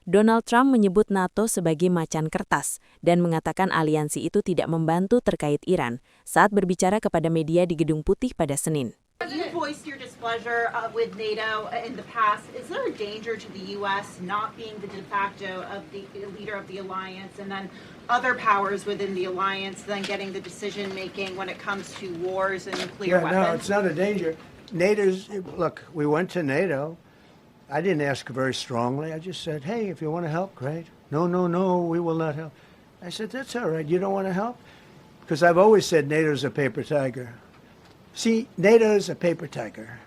Donald Trump menyebut NATO sebagai macan kertas dan mengatakan aliansi itu tidak membantu terkait Iran saat berbicara kepada media di Gedung Putih pada Senin. You voiced your displeasure with NATO in the past. Is there a danger to the U.S. not being the de facto of the leader of the alliance, and then other powers within the alliance then getting the decision making when it comes to wars and nuclear weapons? No, it's not a danger. Look, we went to NATO. I didn't ask very strongly. I just said, hey, if you want to help, great. No, we will not help. I said, that's all right. You don't want to help? Because I've always said NATO's a paper tiger. See, NATO's a paper tiger.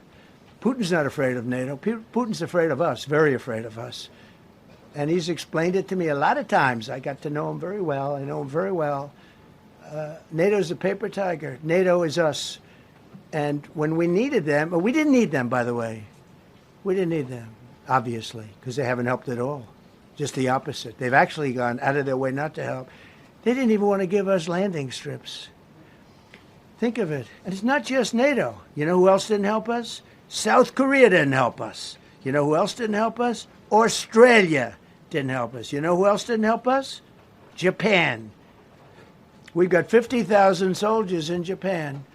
Putin's not afraid of NATO. Putin's afraid of us, very afraid of us. And he's explained it to me a lot of times. I got to know him very well. I know him very well. NATO's a paper tiger. NATO is us. And when we needed them, we didn't need them, by the way. We didn't need them, obviously, because they haven't helped at all. Just the opposite. They've actually gone out of their way not to help. They didn't even want to give us landing strips. Think of it. And it's not just NATO. You know who else didn't help us? South Korea didn't help us. You know who else didn't help us? Australia didn't help us. You know who else didn't help us? Japan. We've got 50,000 soldiers in Japan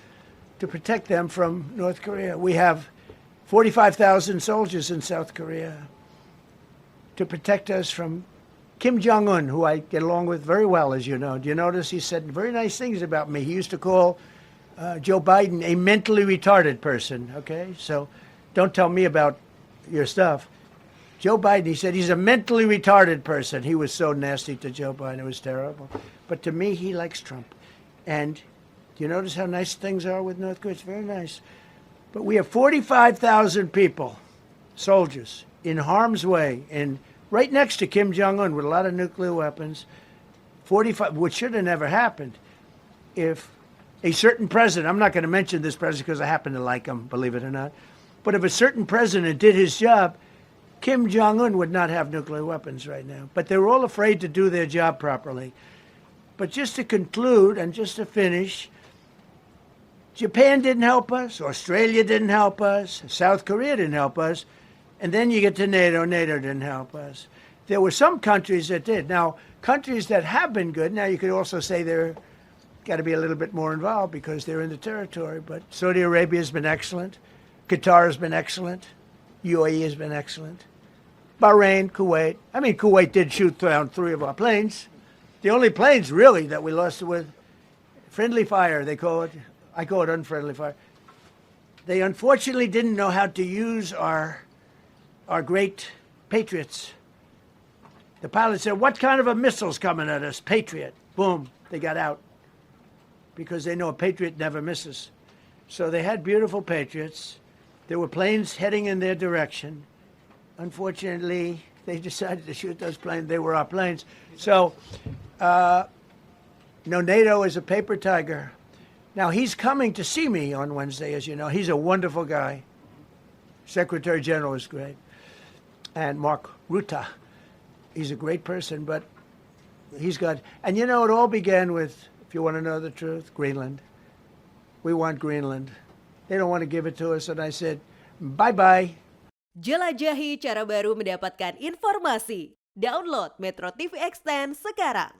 to protect them from North Korea. We have 45,000 soldiers in South Korea to protect us from Kim Jong-un, who I get along with very well, as you know. Do you notice he said very nice things about me? He used to call Joe Biden a mentally retarded person, okay? So don't tell me about your stuff. Joe Biden, he said he's a mentally retarded person. He was so nasty to Joe Biden. It was terrible. But to me, he likes Trump. And do you notice how nice things are with North Korea? It's very nice. But we have 45,000 people, soldiers, in harm's way, and right next to Kim Jong-un with a lot of nuclear weapons. 45, which should have never happened if a certain president, I'm not going to mention this president because I happen to like him, believe it or not, but if a certain president did his job, Kim Jong-un would not have nuclear weapons right now. But they were all afraid to do their job properly. But just to conclude and just to finish, Japan didn't help us, Australia didn't help us, South Korea didn't help us, and then you get to NATO, NATO didn't help us. There were some countries that did. Now, countries that have been good, now you could also say they're got to be a little bit more involved because they're in the territory, but Saudi Arabia has been excellent, Qatar has been excellent, UAE has been excellent, Bahrain, Kuwait. I mean, Kuwait did shoot down 3 of our planes. The only planes, really, that we lost with friendly fire, they call it. I call it unfriendly fire. They unfortunately didn't know how to use our great Patriots. The pilot said, what kind of a missile's coming at us? Patriot. Boom, they got out. Because they know a Patriot never misses. So they had beautiful Patriots. There were planes heading in their direction. Unfortunately, they decided to shoot those planes. They were our planes. So, no, NATO is a paper tiger. Now, he's coming to see me on Wednesday, as you know. He's a wonderful guy. Secretary General is great. And Mark Rutte, he's a great person, but he's got... And you know, it all began with, if you want to know the truth, Greenland. We want Greenland. They don't want to give it to us. And I said, bye-bye. Jelajahi cara baru mendapatkan informasi. Download MetroTV Extend sekarang.